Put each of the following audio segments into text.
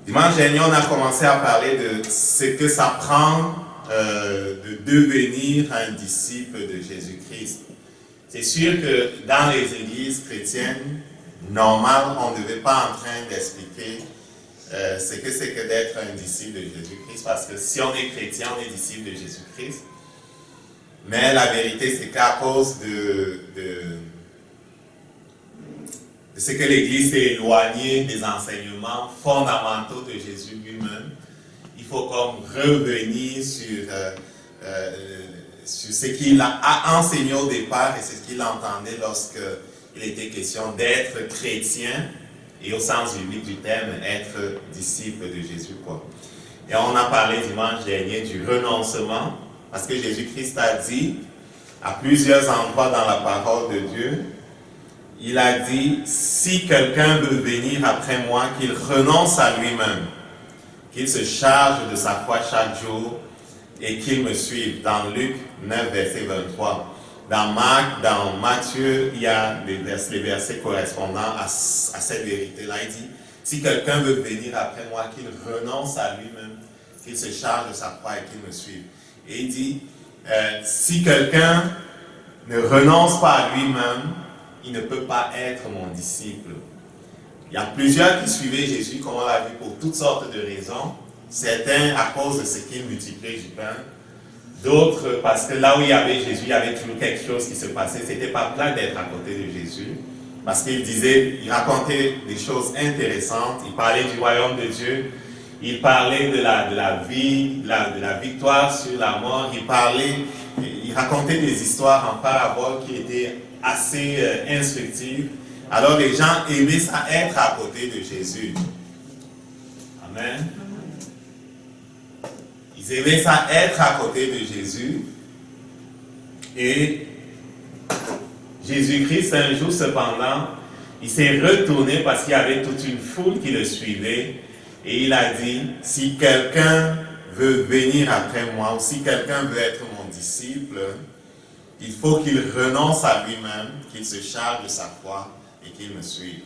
Dimanche dernier, on a commencé à parler de ce que ça prend de devenir un disciple de Jésus-Christ. C'est sûr que dans les églises chrétiennes normales, on ne devait pas en train d'expliquer ce que c'est que d'être un disciple de Jésus-Christ, parce que si on est chrétien, on est disciple de Jésus-Christ. Mais la vérité, c'est qu'à cause de ce que l'Église s'est éloignée des enseignements fondamentaux de Jésus lui-même, il faut comme revenir sur ce qu'il a enseigné au départ et ce qu'il entendait lorsqu'il était question d'être chrétien et au sens biblique du terme, être disciple de Jésus, quoi. Et on a parlé dimanche dernier du renoncement, parce que Jésus-Christ a dit à plusieurs endroits dans la parole de Dieu, il a dit, si quelqu'un veut venir après moi, qu'il renonce à lui-même, qu'il se charge de sa croix chaque jour et qu'il me suive. Dans Luc 9, verset 23. Dans Marc, dans Matthieu, il y a les versets correspondant à cette vérité-là. Il dit, si quelqu'un veut venir après moi, qu'il renonce à lui-même, qu'il se charge de sa croix et qu'il me suive. Et il dit, si quelqu'un ne renonce pas à lui-même, il ne peut pas être mon disciple. Il y a plusieurs qui suivaient Jésus, comme on l'a vu, pour toutes sortes de raisons. Certains à cause de ce qu'il multipliait du pain. D'autres parce que là où il y avait Jésus, il y avait toujours quelque chose qui se passait. C'était pas plat d'être à côté de Jésus. Parce qu'il disait, il racontait des choses intéressantes. Il parlait du royaume de Dieu. Il parlait de la vie, de la victoire sur la mort. Il racontait des histoires en parabole qui étaient assez instructives. Alors les gens aimaient ça, être à côté de Jésus. Amen. Ils aimaient ça, être à côté de Jésus. Et Jésus-Christ, un jour cependant, il s'est retourné parce qu'il y avait toute une foule qui le suivait. Et il a dit, si quelqu'un veut venir après moi, ou si quelqu'un veut être mon disciple, il faut qu'il renonce à lui-même, qu'il se charge de sa croix et qu'il me suive.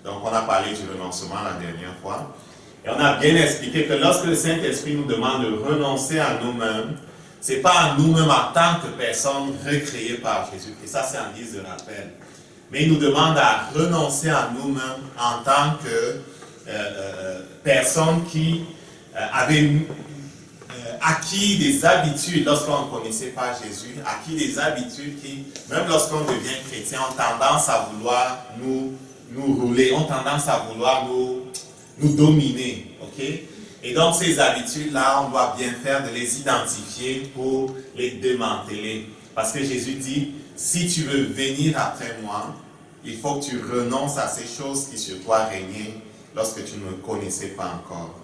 Donc on a parlé du renoncement la dernière fois. Et on a bien expliqué que lorsque le Saint-Esprit nous demande de renoncer à nous-mêmes, ce n'est pas à nous-mêmes en tant que personnes recréées par Jésus-Christ. Ça, c'est en guise de rappel. Mais il nous demande à renoncer à nous-mêmes en tant que personnes qui avaient acquis des habitudes lorsqu'on ne connaissait pas Jésus, acquis des habitudes qui, même lorsqu'on devient chrétien, ont tendance à vouloir nous rouler, ont tendance à vouloir nous dominer. Okay? Et donc ces habitudes-là, on doit bien faire de les identifier pour les démanteler. Parce que Jésus dit, si tu veux venir après moi, il faut que tu renonces à ces choses qui sur toi régnaient lorsque tu ne me connaissais pas encore.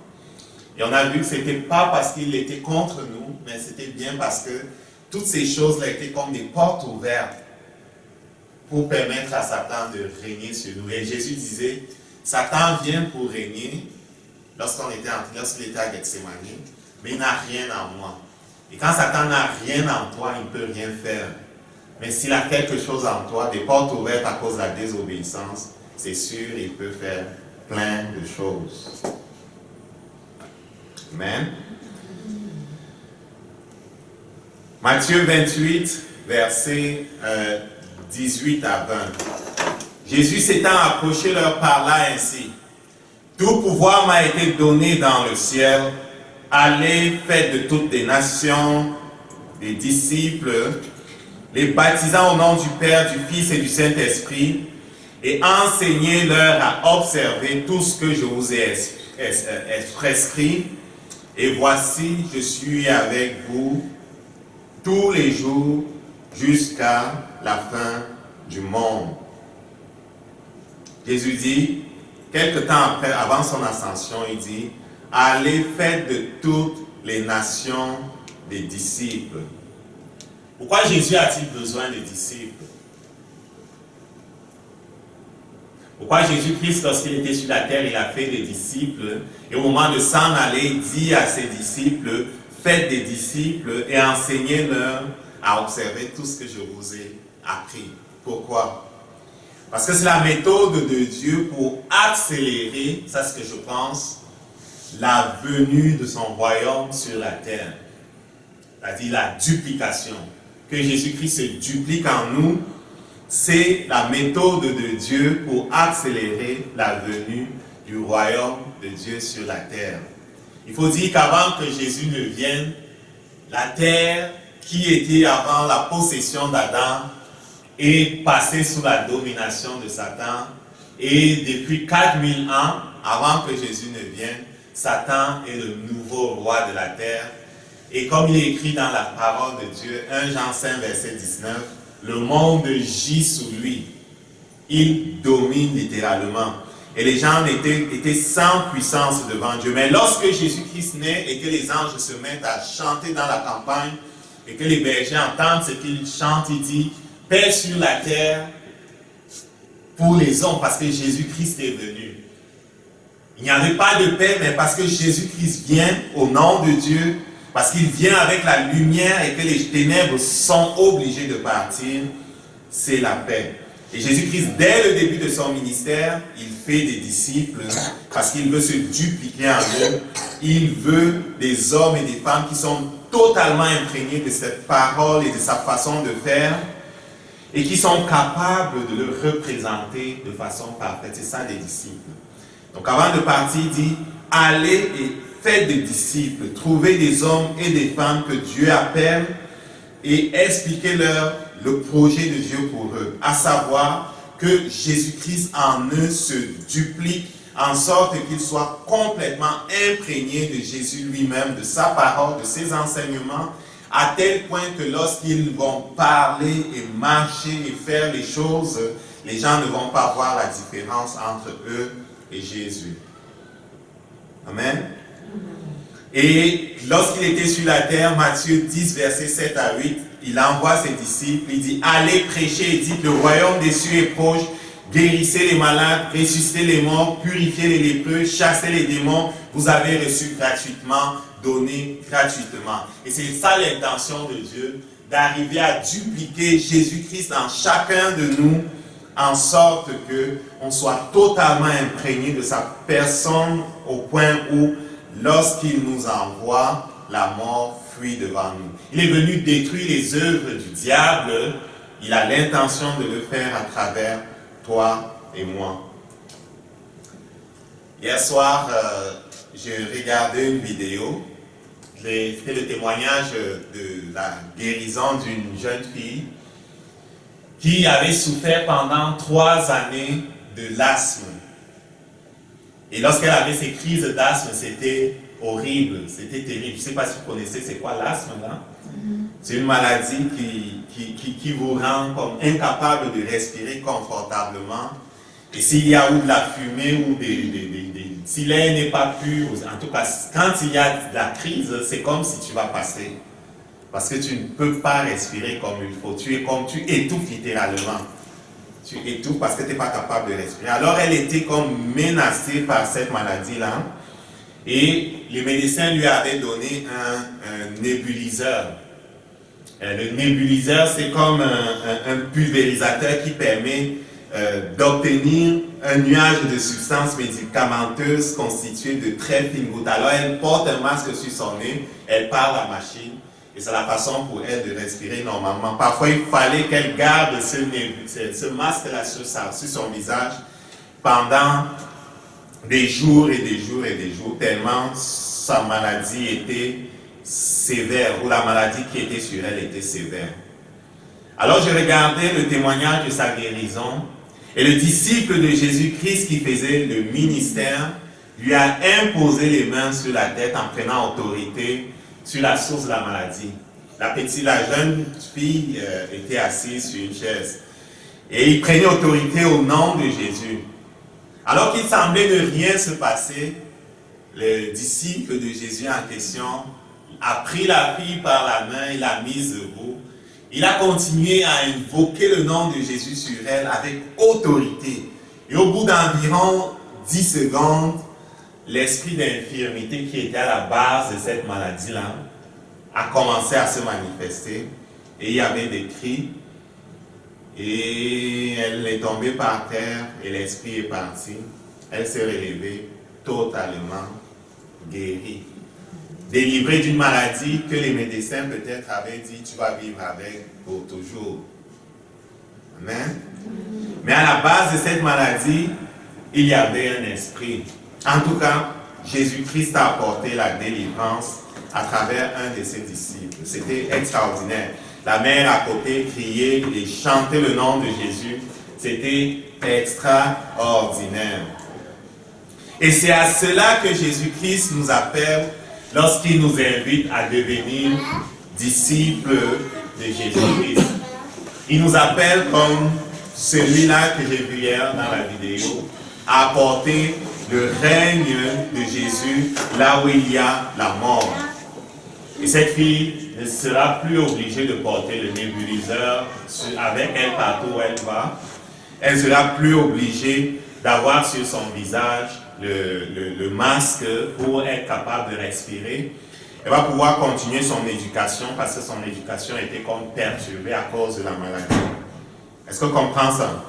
Et on a vu que ce n'était pas parce qu'il était contre nous, mais c'était bien parce que toutes ces choses-là étaient comme des portes ouvertes pour permettre à Satan de régner sur nous. Et Jésus disait, Satan vient pour régner lorsqu'il était à Gethsémani, mais il n'a rien en moi. Et quand Satan n'a rien en toi, il ne peut rien faire. Mais s'il a quelque chose en toi, des portes ouvertes à cause de la désobéissance, c'est sûr, il peut faire plein de choses. Amen. Matthieu 28, versets 18 à 20. Jésus s'étant approché leur parla ainsi. Tout pouvoir m'a été donné dans le ciel. Allez, faites de toutes les nations des disciples, les baptisant au nom du Père, du Fils et du Saint-Esprit, et enseignez-leur à observer tout ce que je vous ai prescrit. Et voici, je suis avec vous tous les jours jusqu'à la fin du monde. Jésus dit, quelque temps après, avant son ascension, il dit, allez, faites de toutes les nations des disciples. Pourquoi Jésus a-t-il besoin de disciples? Pourquoi Jésus-Christ, lorsqu'il était sur la terre, il a fait des disciples, et au moment de s'en aller, il dit à ses disciples, faites des disciples et enseignez-leur à observer tout ce que je vous ai appris. Pourquoi? Parce que c'est la méthode de Dieu pour accélérer, ça c'est ce que je pense, la venue de son royaume sur la terre. C'est-à-dire la duplication. Que Jésus-Christ se duplique en nous, c'est la méthode de Dieu pour accélérer la venue du royaume de Dieu sur la terre. Il faut dire qu'avant que Jésus ne vienne, la terre qui était avant la possession d'Adam est passée sous la domination de Satan. Et depuis 4000 ans, avant que Jésus ne vienne, Satan est le nouveau roi de la terre. Et comme il est écrit dans la parole de Dieu, 1 Jean 5, verset 19, le monde gît sous lui. Il domine littéralement. Et les gens étaient sans puissance devant Dieu. Mais lorsque Jésus-Christ naît et que les anges se mettent à chanter dans la campagne, et que les bergers entendent ce qu'ils chantent, il dit, paix sur la terre pour les hommes, parce que Jésus-Christ est venu. Il n'y avait pas de paix, mais parce que Jésus-Christ vient au nom de Dieu, parce qu'il vient avec la lumière et que les ténèbres sont obligées de partir, c'est la paix. Et Jésus-Christ, dès le début de son ministère, il fait des disciples parce qu'il veut se dupliquer en eux. Il veut des hommes et des femmes qui sont totalement imprégnés de cette parole et de sa façon de faire et qui sont capables de le représenter de façon parfaite. C'est ça, des disciples. Donc avant de partir, il dit, allez et faites des disciples, trouvez des hommes et des femmes que Dieu appelle et expliquez-leur le projet de Dieu pour eux, à savoir que Jésus-Christ en eux se duplique en sorte qu'ils soient complètement imprégnés de Jésus lui-même, de sa parole, de ses enseignements, à tel point que lorsqu'ils vont parler et marcher et faire les choses, les gens ne vont pas voir la différence entre eux et Jésus. Amen. Et lorsqu'il était sur la terre, Matthieu 10, versets 7 à 8, il envoie ses disciples, il dit, allez prêcher et dites, le royaume des cieux est proche, guérissez les malades, ressuscitez les morts, purifiez les lépreux, chassez les démons, vous avez reçu gratuitement, donné gratuitement. Et c'est ça l'intention de Dieu, d'arriver à dupliquer Jésus-Christ dans chacun de nous, en sorte qu'on soit totalement imprégné de sa personne au point où, lorsqu'il nous envoie, la mort fuit devant nous. Il est venu détruire les œuvres du diable. Il a l'intention de le faire à travers toi et moi. Hier soir, j'ai regardé une vidéo. J'ai fait le témoignage de la guérison d'une jeune fille qui avait souffert pendant 3 années de l'asthme. Et lorsqu'elle avait ces crises d'asthme, c'était horrible, c'était terrible. Je ne sais pas si vous connaissez, c'est quoi l'asthme là? C'est une maladie qui vous rend comme incapable de respirer confortablement. Et s'il y a ou de la fumée ou si l'air n'est pas pur, en tout cas, quand il y a de la crise, c'est comme si tu vas passer. Parce que tu ne peux pas respirer comme il faut. Tu étouffes littéralement. Tu étouffes parce que tu n'es pas capable de respirer. Alors elle était comme menacée par cette maladie-là. Et les médecins lui avaient donné un nébuliseur. Le nébuliseur, c'est comme un pulvérisateur qui permet d'obtenir un nuage de substances médicamenteuses constituées de très fines gouttes. Alors elle porte un masque sur son nez, elle parle à la machine. Et c'est la façon pour elle de respirer normalement. Parfois, il fallait qu'elle garde ce masque-là sur son visage pendant des jours et des jours et des jours, tellement sa maladie était sévère, ou la maladie qui était sur elle était sévère. Alors, je regardais le témoignage de sa guérison, et le disciple de Jésus-Christ qui faisait le ministère lui a imposé les mains sur la tête en prenant autorité sur la source de la maladie. La jeune fille était assise sur une chaise. Et il prenait autorité au nom de Jésus. Alors qu'il semblait ne rien se passer, le disciple de Jésus en question a pris la fille par la main et l'a mise debout. Il a continué à invoquer le nom de Jésus sur elle avec autorité. Et au bout d'environ 10 secondes, l'esprit d'infirmité qui était à la base de cette maladie-là a commencé à se manifester. Et il y avait des cris. Et elle est tombée par terre et l'esprit est parti. Elle s'est relevée totalement guéri. Délivré d'une maladie que les médecins peut-être avaient dit tu vas vivre avec pour toujours. Amen. Mais à la base de cette maladie, il y avait un esprit. En tout cas, Jésus-Christ a apporté la délivrance à travers un de ses disciples. C'était extraordinaire. La mère à côté criait et chantait le nom de Jésus. C'était extraordinaire. Et c'est à cela que Jésus-Christ nous appelle lorsqu'il nous invite à devenir disciples de Jésus-Christ. Il nous appelle comme celui-là que j'ai vu hier dans la vidéo, à apporter le règne de Jésus là où il y a la mort. Et cette fille ne sera plus obligée de porter le nébuliseur avec elle partout où elle va. Elle sera plus obligée d'avoir sur son visage le masque pour être capable de respirer. Elle va pouvoir continuer son éducation parce que son éducation était comme perturbée à cause de la maladie. Est-ce qu'on comprend ça?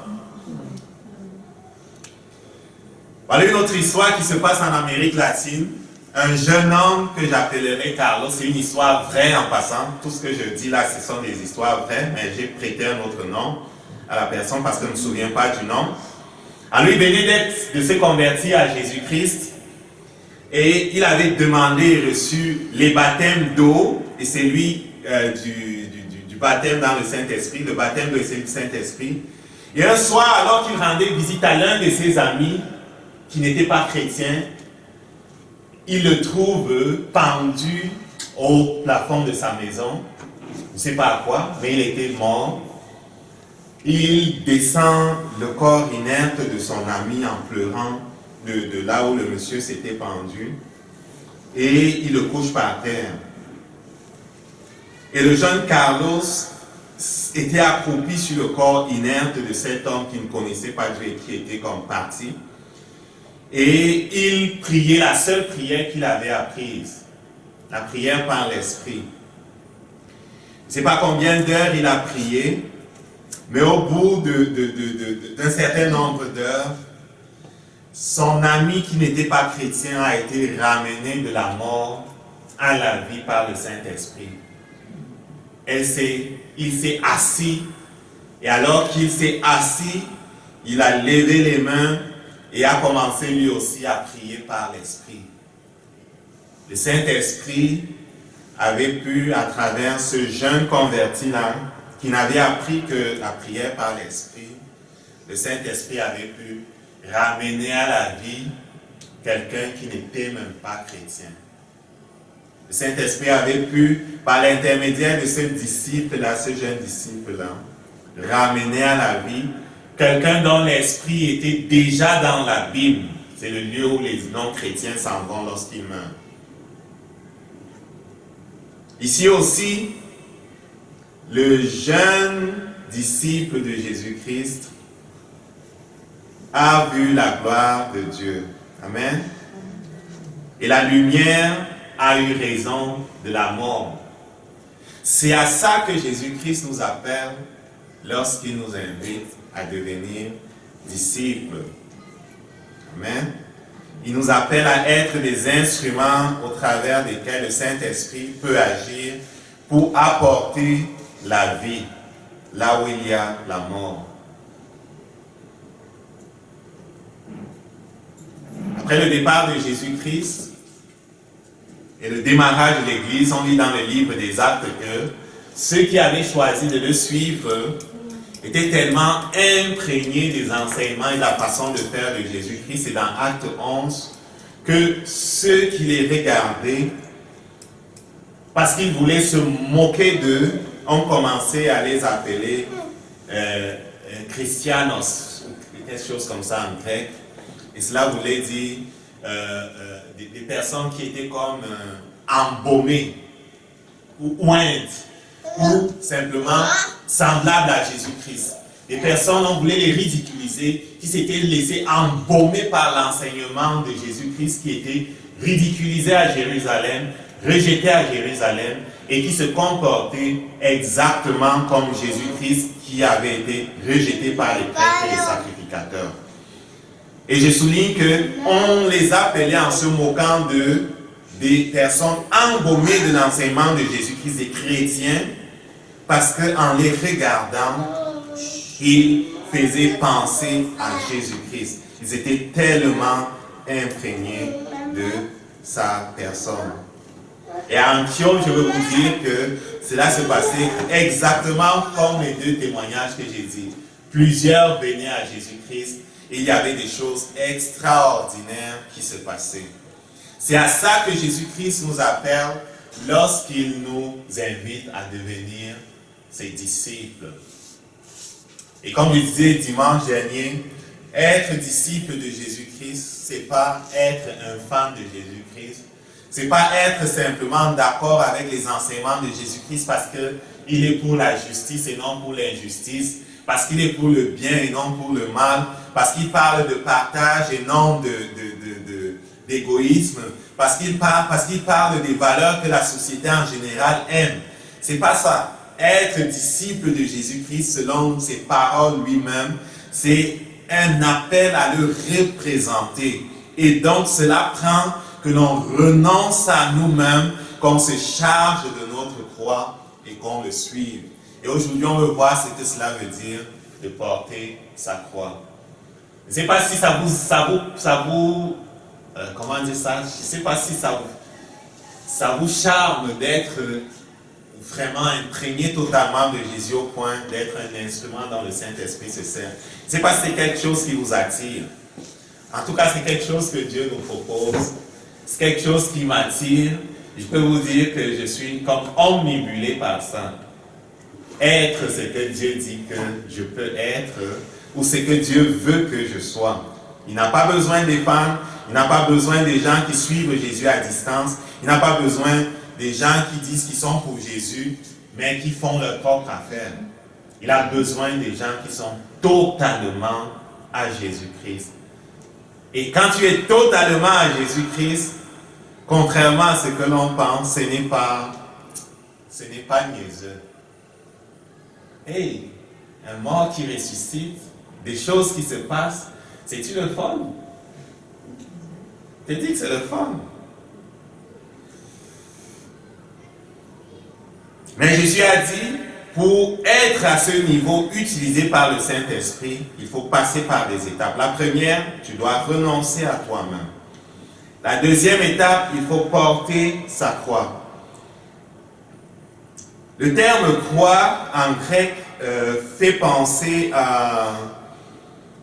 Voilà une autre histoire qui se passe en Amérique latine. Un jeune homme que j'appellerai Carlos, c'est une histoire vraie en passant. Tout ce que je dis là, ce sont des histoires vraies, mais j'ai prêté un autre nom à la personne parce que je ne me souviens pas du nom. Alors, il venait de se convertir à Jésus-Christ et il avait demandé et reçu les baptêmes d'eau et celui du baptême dans le Saint-Esprit, le baptême de Saint-Esprit. Et un soir, alors qu'il rendait visite à l'un de ses amis qui n'était pas chrétien, il le trouve pendu au plafond de sa maison. Je ne sais pas à quoi, mais il était mort. Il descend le corps inerte de son ami en pleurant de là où le monsieur s'était pendu et il le couche par terre. Et le jeune Carlos était accroupi sur le corps inerte de cet homme qui ne connaissait pas Dieu et qui était comme parti. Et il priait la seule prière qu'il avait apprise, la prière par l'esprit. Je ne sais pas combien d'heures il a prié, mais au bout d'un certain nombre d'heures, son ami qui n'était pas chrétien a été ramené de la mort à la vie par le Saint-Esprit. Il s'est assis, et alors qu'il s'est assis, il a levé les mains et a commencé lui aussi à prier par l'Esprit. Le Saint-Esprit avait pu, à travers ce jeune converti-là, qui n'avait appris que la prière par l'Esprit, le Saint-Esprit avait pu ramener à la vie quelqu'un qui n'était même pas chrétien. Le Saint-Esprit avait pu, par l'intermédiaire de ce disciple-là, ce jeune disciple-là, ramener à la vie quelqu'un dont l'esprit était déjà dans la Bible. C'est le lieu où les non-chrétiens s'en vont lorsqu'ils meurent. Ici aussi, le jeune disciple de Jésus-Christ a vu la gloire de Dieu. Amen. Et la lumière a eu raison de la mort. C'est à ça que Jésus-Christ nous appelle lorsqu'il nous invite à devenir disciples. Amen. Il nous appelle à être des instruments au travers desquels le Saint-Esprit peut agir pour apporter la vie là où il y a la mort. Après le départ de Jésus-Christ et le démarrage de l'Église, on lit dans le livre des Actes que ceux qui avaient choisi de le suivre étaient tellement imprégnés des enseignements et de la façon de faire de Jésus-Christ, c'est dans Acte 11, que ceux qui les regardaient, parce qu'ils voulaient se moquer d'eux, ont commencé à les appeler Christianos, ou quelque chose comme ça en grec. Et cela voulait dire des personnes qui étaient comme embaumées, ou ointes, ou simplement semblables à Jésus-Christ. Des personnes, on voulait les ridiculiser, qui s'étaient laissées embaumer par l'enseignement de Jésus-Christ, qui était ridiculisé à Jérusalem, rejeté à Jérusalem, et qui se comportaient exactement comme Jésus-Christ, qui avait été rejeté par les prêtres et les sacrificateurs. Et je souligne qu'on les appelait en se moquant d'eux des personnes embaumées de l'enseignement de Jésus-Christ, des chrétiens, parce qu'en les regardant, ils faisaient penser à Jésus-Christ. Ils étaient tellement imprégnés de sa personne. Et à Antioche, je veux vous dire que cela se passait exactement comme les deux témoignages que j'ai dit. Plusieurs venaient à Jésus-Christ et il y avait des choses extraordinaires qui se passaient. C'est à ça que Jésus-Christ nous appelle lorsqu'il nous invite à devenir ses disciples. Et comme je disais dimanche dernier, être disciple de Jésus-Christ, c'est pas être un fan de Jésus-Christ. C'est pas être simplement d'accord avec les enseignements de Jésus-Christ parce qu'il est pour la justice et non pour l'injustice, parce qu'il est pour le bien et non pour le mal, parce qu'il parle de partage et non d'égoïsme, parce qu'il parle des valeurs que la société en général aime. C'est pas ça. Être disciple de Jésus-Christ selon ses paroles lui-même, c'est un appel à le représenter. Et donc cela prend que l'on renonce à nous-mêmes, qu'on se charge de notre croix et qu'on le suive. Et aujourd'hui, on veut voir ce que cela veut dire de porter sa croix. Je ne sais pas si comment dire ça? Je ne sais pas si ça vous charme d'être vraiment imprégné totalement de Jésus au point d'être un instrument dont le Saint-Esprit se sert. Je ne sais pas si c'est quelque chose qui vous attire. En tout cas, c'est quelque chose que Dieu nous propose. C'est quelque chose qui m'attire. Je peux vous dire que je suis comme omnibulé par ça. Être ce que Dieu dit que je peux être ou ce que Dieu veut que je sois. Il n'a pas besoin des fans, il n'a pas besoin des gens qui suivent Jésus à distance, il n'a pas besoin des gens qui disent qu'ils sont pour Jésus, mais qui font leur propre affaire. Il a besoin des gens qui sont totalement à Jésus-Christ. Et quand tu es totalement à Jésus-Christ, contrairement à ce que l'on pense, ce n'est pas niaiseux. Hey, un mort qui ressuscite, des choses qui se passent, c'est-tu le fun? Je te dis que c'est le fun. Mais Jésus a dit, pour être à ce niveau utilisé par le Saint-Esprit, il faut passer par des étapes. La première, tu dois renoncer à toi-même. La deuxième étape, il faut porter sa croix. Le terme croix en grec fait penser à...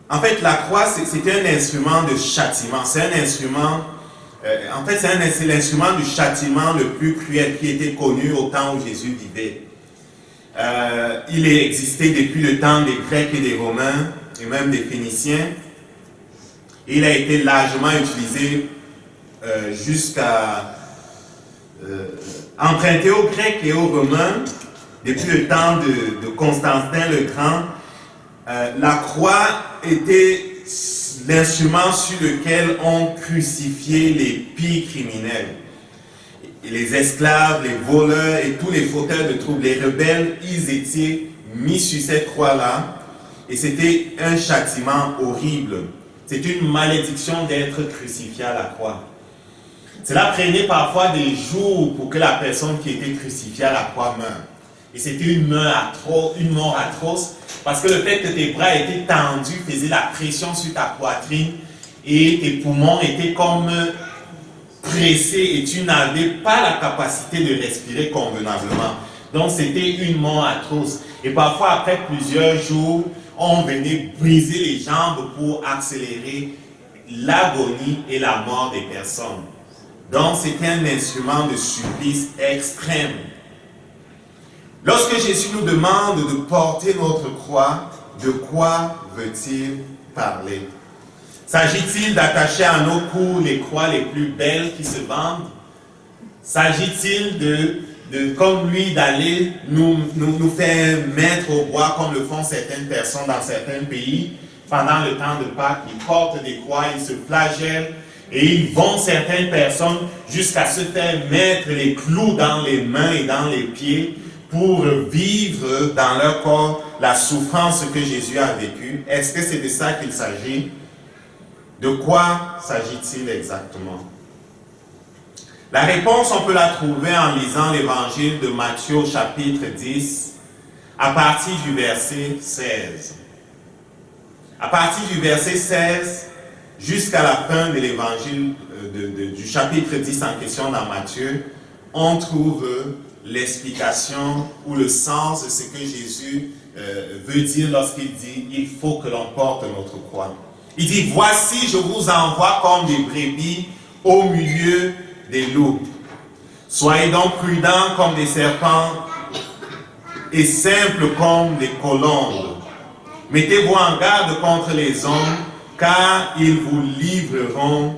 En fait, la croix, c'est un instrument de châtiment. C'est un instrument... c'est l'instrument du châtiment le plus cruel qui était connu au temps où Jésus vivait. Il existait depuis le temps des Grecs et des Romains, et même des Phéniciens. Et il a été largement utilisé jusqu'à... emprunté aux Grecs et aux Romains, depuis le temps de Constantin le Grand. La croix était l'instrument sur lequel on crucifiait les pires criminels. Et les esclaves, les voleurs et tous les fauteurs de troubles, les rebelles, ils étaient mis sur cette croix-là. Et c'était un châtiment horrible. C'est une malédiction d'être crucifié à la croix. Cela prenait parfois des jours pour que la personne qui était crucifiée à la croix meure. Et c'était une mort atroce, parce que le fait que tes bras étaient tendus faisait la pression sur ta poitrine et tes poumons étaient comme pressés et tu n'avais pas la capacité de respirer convenablement. Donc c'était une mort atroce. Et parfois, après plusieurs jours, on venait briser les jambes pour accélérer l'agonie et la mort des personnes. Donc c'était un instrument de supplice extrême. Lorsque Jésus nous demande de porter notre croix, de quoi veut-il parler? S'agit-il d'attacher à nos cous les croix les plus belles qui se vendent? S'agit-il comme lui, d'aller nous faire mettre au bois comme le font certaines personnes dans certains pays pendant le temps de Pâques? Ils portent des croix, ils se flagellent et ils vont certaines personnes jusqu'à se faire mettre les clous dans les mains et dans les pieds pour vivre dans leur corps la souffrance que Jésus a vécue. Est-ce que c'est de ça qu'il s'agit? De quoi s'agit-il exactement? La réponse, on peut la trouver en lisant l'évangile de Matthieu au chapitre 10, à partir du verset 16. À partir du verset 16 jusqu'à la fin de l'évangile du chapitre 10 en question dans Matthieu, on trouve l'explication ou le sens de ce que Jésus veut dire lorsqu'il dit « il faut que l'on porte notre croix ». Il dit « voici, je vous envoie comme des brebis au milieu des loups. Soyez donc prudents comme des serpents et simples comme des colombes. Mettez-vous en garde contre les hommes, car ils vous livreront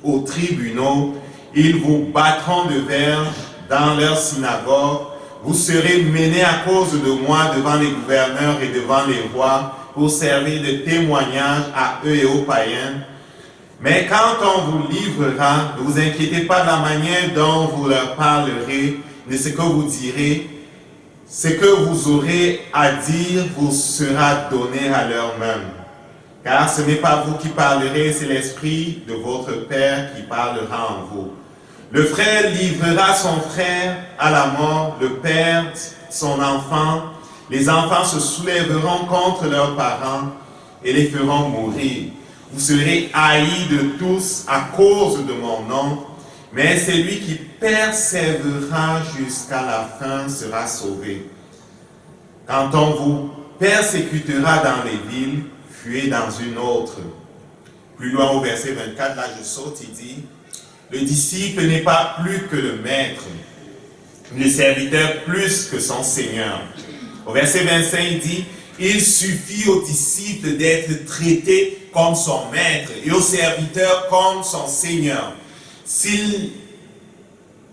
aux tribunaux, ils vous battront de verges dans leurs synagogues, vous serez menés à cause de moi devant les gouverneurs et devant les rois pour servir de témoignage à eux et aux païens. Mais quand on vous livrera, ne vous inquiétez pas de la manière dont vous leur parlerez, de ce que vous direz. Ce que vous aurez à dire vous sera donné à l'heure même. Car ce n'est pas vous qui parlerez, c'est l'Esprit de votre Père qui parlera en vous. Le frère livrera son frère à la mort, le père son enfant. Les enfants se soulèveront contre leurs parents et les feront mourir. Vous serez haïs de tous à cause de mon nom, mais celui qui persévérera jusqu'à la fin sera sauvé. Quand on vous persécutera dans les villes, fuyez dans une autre. Plus loin au verset 24, là je saute, il dit, le disciple n'est pas plus que le maître, le serviteur plus que son Seigneur. Au verset 25, il dit, il suffit au disciple d'être traité comme son maître et au serviteur comme son Seigneur. S'ils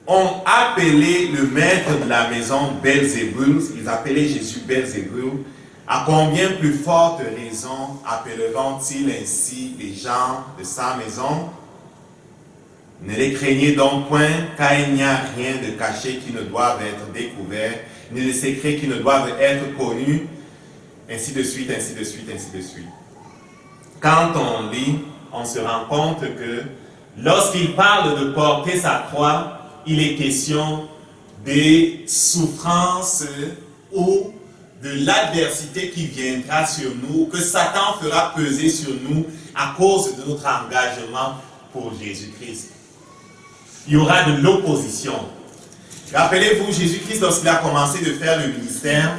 ont appelé le maître de la maison Belzébul, ils appelaient Jésus Belzébul, à combien plus forte raison appelleront-ils ainsi les gens de sa maison? Ne les craignez donc point, car il n'y a rien de caché qui ne doive être découvert, ni de secret qui ne doivent être connus, ainsi de suite, ainsi de suite, ainsi de suite. Quand on lit, on se rend compte que lorsqu'il parle de porter sa croix, il est question des souffrances ou de l'adversité qui viendra sur nous, que Satan fera peser sur nous à cause de notre engagement pour Jésus-Christ. Il y aura de l'opposition. Rappelez-vous, Jésus-Christ, lorsqu'il a commencé de faire le ministère,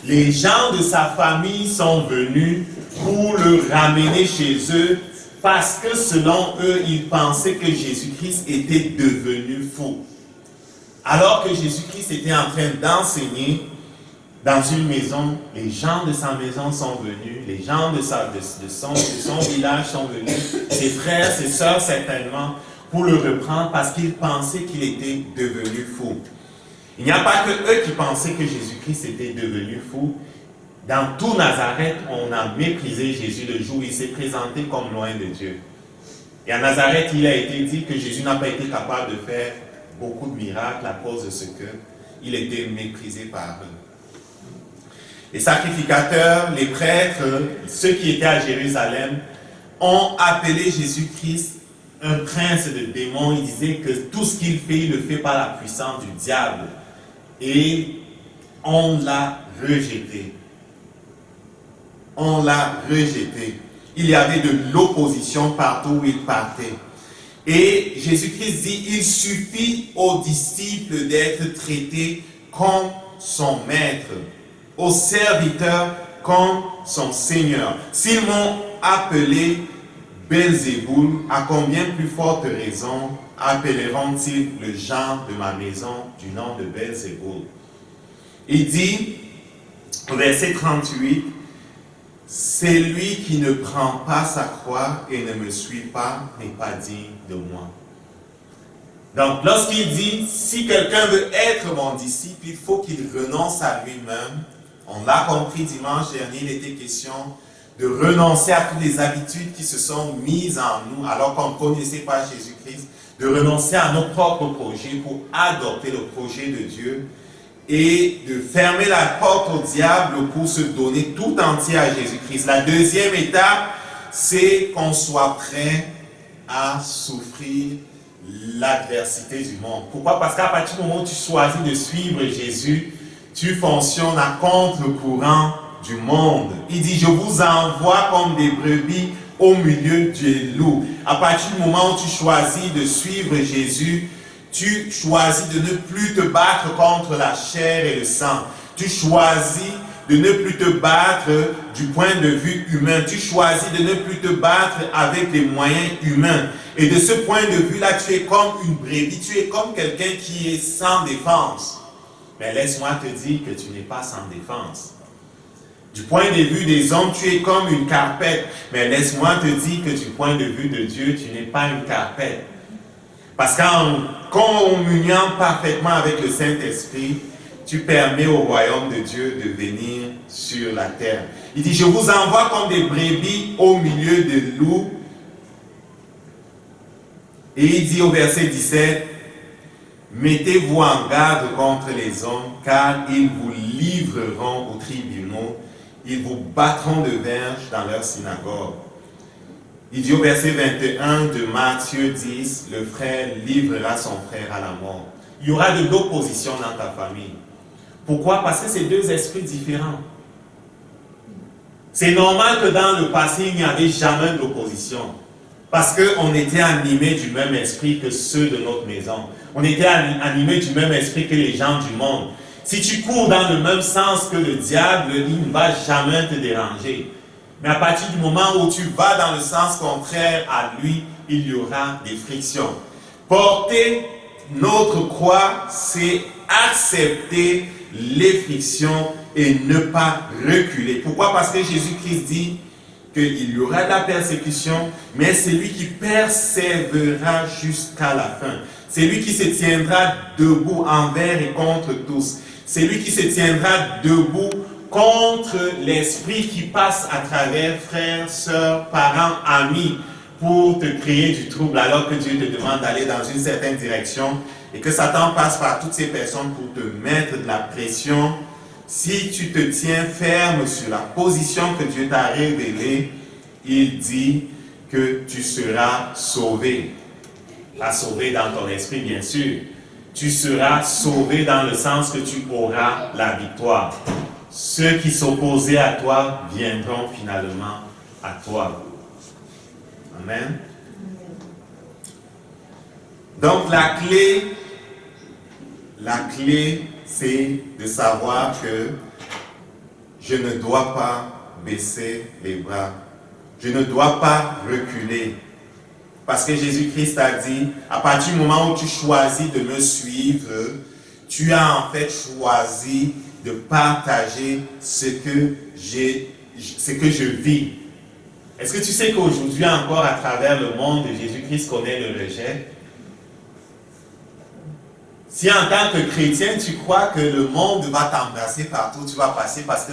les gens de sa famille sont venus pour le ramener chez eux parce que selon eux, ils pensaient que Jésus-Christ était devenu fou. Alors que Jésus-Christ était en train d'enseigner dans une maison, les gens de sa maison sont venus, les gens de son village sont venus, ses frères, ses sœurs certainement, pour le reprendre parce qu'ils pensaient qu'il était devenu fou. Il n'y a pas que eux qui pensaient que Jésus-Christ était devenu fou. Dans tout Nazareth, on a méprisé Jésus le jour où il s'est présenté comme loin de Dieu. Et à Nazareth, il a été dit que Jésus n'a pas été capable de faire beaucoup de miracles à cause de ce qu'il était méprisé par eux. Les sacrificateurs, les prêtres, ceux qui étaient à Jérusalem, ont appelé Jésus-Christ un prince de démons. Ils disaient que tout ce qu'il fait, il le fait par la puissance du diable. Et on l'a rejeté. On l'a rejeté. Il y avait de l'opposition partout où il partait. Et Jésus-Christ dit, il suffit aux disciples d'être traités comme son maître, aux serviteurs comme son Seigneur. S'ils m'ont appelé Belzéboul, à combien plus forte raison appelleront-ils le gens de ma maison du nom de Belzéboul? Il dit, au verset 38, c'est lui qui ne prend pas sa croix et ne me suit pas n'est pas digne de moi. Donc, lorsqu'il dit, si quelqu'un veut être mon disciple, il faut qu'il renonce à lui-même. On l'a compris dimanche dernier, il était question de renoncer à toutes les habitudes qui se sont mises en nous alors qu'on ne connaissait pas Jésus-Christ, de renoncer à nos propres projets pour adopter le projet de Dieu et de fermer la porte au diable pour se donner tout entier à Jésus-Christ. La deuxième étape, c'est qu'on soit prêt à souffrir l'adversité du monde. Pourquoi? Parce qu'à partir du moment où tu choisis de suivre Jésus, tu fonctionnes à contre-courant du monde. Il dit, je vous envoie comme des brebis au milieu des loups. À partir du moment où tu choisis de suivre Jésus, tu choisis de ne plus te battre contre la chair et le sang. Tu choisis de ne plus te battre du point de vue humain. Tu choisis de ne plus te battre avec les moyens humains. Et de ce point de vue-là, tu es comme une brebis. Tu es comme quelqu'un qui est sans défense. Mais laisse-moi te dire que tu n'es pas sans défense. Du point de vue des hommes, tu es comme une carpette. Mais laisse-moi te dire que du point de vue de Dieu, tu n'es pas une carpette. Parce qu'en communiant parfaitement avec le Saint-Esprit, tu permets au royaume de Dieu de venir sur la terre. Il dit, je vous envoie comme des brebis au milieu des loups. Et il dit au verset 17, mettez-vous en garde contre les hommes, car ils vous livreront aux tribunaux, ils vous battront de verge dans leur synagogue. Il dit au verset 21 de Matthieu 10, le frère livrera son frère à la mort. Il y aura de l'opposition dans ta famille. Pourquoi? Parce que c'est deux esprits différents. C'est normal que dans le passé, il n'y avait jamais d'opposition. Parce qu'on était animés du même esprit que ceux de notre maison. On était animés du même esprit que les gens du monde. Si tu cours dans le même sens que le diable, il ne va jamais te déranger. Mais à partir du moment où tu vas dans le sens contraire à lui, il y aura des frictions. Porter notre croix, c'est accepter les frictions et ne pas reculer. Pourquoi? Parce que Jésus-Christ dit qu'il y aura de la persécution, mais c'est lui qui persévérera jusqu'à la fin. C'est lui qui se tiendra debout envers et contre tous. C'est lui qui se tiendra debout contre l'esprit qui passe à travers frères, sœurs, parents, amis, pour te créer du trouble alors que Dieu te demande d'aller dans une certaine direction et que Satan passe par toutes ces personnes pour te mettre de la pression. Si tu te tiens ferme sur la position que Dieu t'a révélée, il dit que tu seras sauvé. Pas sauvé dans ton esprit, bien sûr. Tu seras sauvé dans le sens que tu auras la victoire. Ceux qui s'opposaient à toi viendront finalement à toi. Amen. Donc la clé, c'est de savoir que je ne dois pas baisser les bras. Je ne dois pas reculer. Parce que Jésus-Christ a dit, à partir du moment où tu choisis de me suivre, tu as en fait choisi de partager ce que je vis. Est-ce que tu sais qu'aujourd'hui encore, à travers le monde, Jésus-Christ connaît le rejet? Si en tant que chrétien, tu crois que le monde va t'embrasser partout, tu vas passer parce que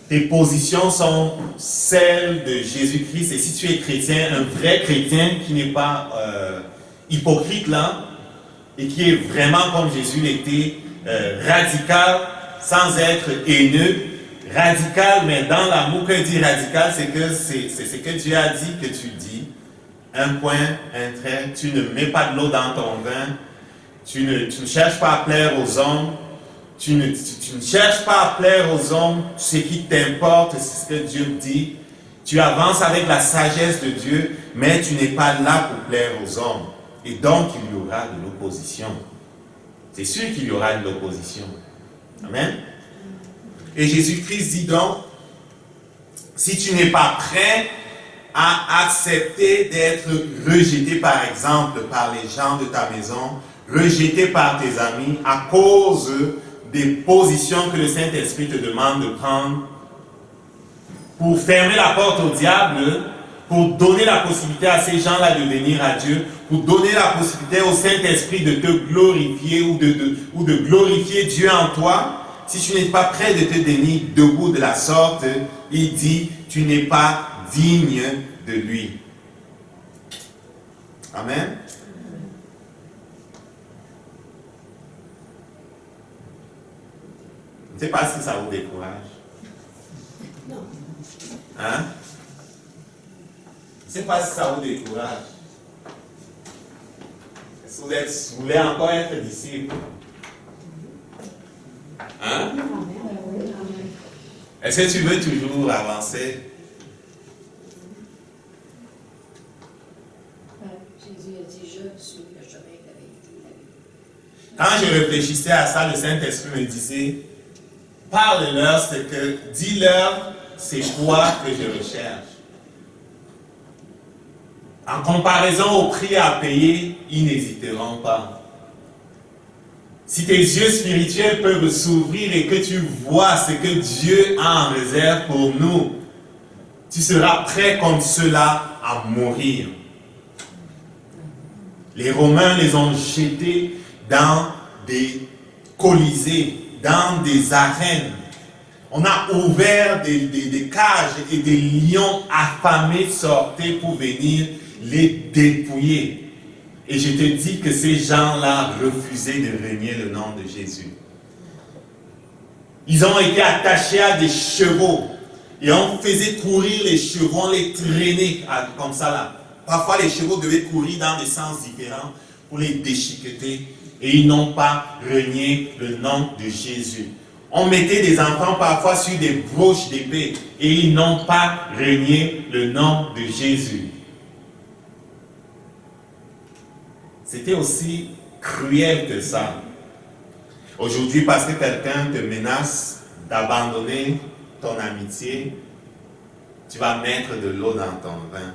tes positions sont celles de Jésus-Christ. Et si tu es chrétien, un vrai chrétien qui n'est pas hypocrite là, et qui est vraiment comme Jésus l'était, radical, sans être haineux, radical, mais dans l'amour. Que dit radical, c'est que c'est ce que Dieu a dit que tu dis. Un point, un trait, tu ne mets pas de l'eau dans ton vin, tu ne cherches pas à plaire aux hommes, tu ne cherches pas à plaire aux hommes, ce qui t'importe, c'est ce que Dieu dit. Tu avances avec la sagesse de Dieu, mais tu n'es pas là pour plaire aux hommes. Et donc, il y aura de l'opposition. C'est sûr qu'il y aura de l'opposition. Amen. Et Jésus-Christ dit donc, si tu n'es pas prêt à accepter d'être rejeté, par exemple, par les gens de ta maison, rejeté par tes amis, à cause des positions que le Saint-Esprit te demande de prendre, pour fermer la porte au diable, pour donner la possibilité à ces gens-là de venir à Dieu, pour donner la possibilité au Saint-Esprit de te glorifier ou de glorifier Dieu en toi. Si tu n'es pas prêt de te tenir debout de la sorte, il dit, tu n'es pas digne de lui. Amen. Je ne sais pas si ça vous décourage. Non. Hein? Je ne sais pas si ça vous décourage. vous voulez encore être disciple? Hein? Est-ce que tu veux toujours avancer? Jésus a dit, je suis le chemin, la vérité, la vie. Quand je réfléchissais à ça, le Saint-Esprit me disait, parle-leur, dis-leur, c'est quoi que je recherche. En comparaison au prix à payer, ils n'hésiteront pas. Si tes yeux spirituels peuvent s'ouvrir et que tu vois ce que Dieu a en réserve pour nous, tu seras prêt comme ceux-là à mourir. Les Romains les ont jetés dans des colisées, dans des arènes. On a ouvert des cages et des lions affamés sortaient pour venir les dépouiller. Et je te dis que ces gens-là refusaient de renier le nom de Jésus. Ils ont été attachés à des chevaux. Et on faisait courir les chevaux, on les traînait comme ça là. Parfois les chevaux devaient courir dans des sens différents pour les déchiqueter. Et ils n'ont pas renié le nom de Jésus. On mettait des enfants parfois sur des broches d'épée. Et ils n'ont pas renié le nom de Jésus. C'était aussi cruel que ça. Aujourd'hui, parce que quelqu'un te menace d'abandonner ton amitié, tu vas mettre de l'eau dans ton vin.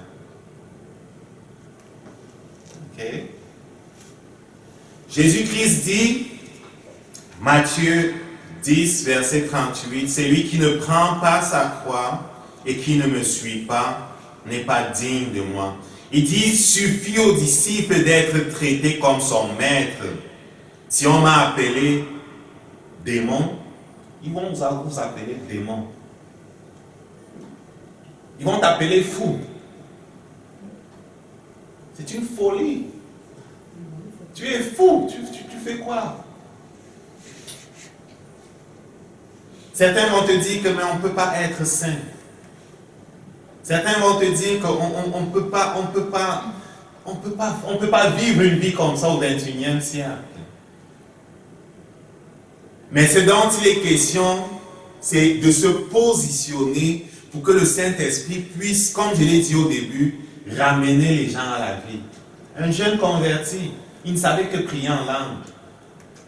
Ok? Jésus-Christ dit, Matthieu 10, verset 38, « Celui qui ne prend pas sa croix et qui ne me suit pas n'est pas digne de moi. » Il dit, il suffit aux disciples d'être traités comme son maître. Si on m'a appelé démon, ils vont vous appeler démon. Ils vont t'appeler fou. C'est une folie. Tu es fou, tu fais quoi? Certains vont te dire que mais on ne peut pas être saint. Certains vont te dire qu'on ne peut pas vivre une vie comme ça au XXIe siècle. Mais ce dont il est question, c'est de se positionner pour que le Saint-Esprit puisse, comme je l'ai dit au début, ramener les gens à la vie. Un jeune converti, il ne savait que prier en langue.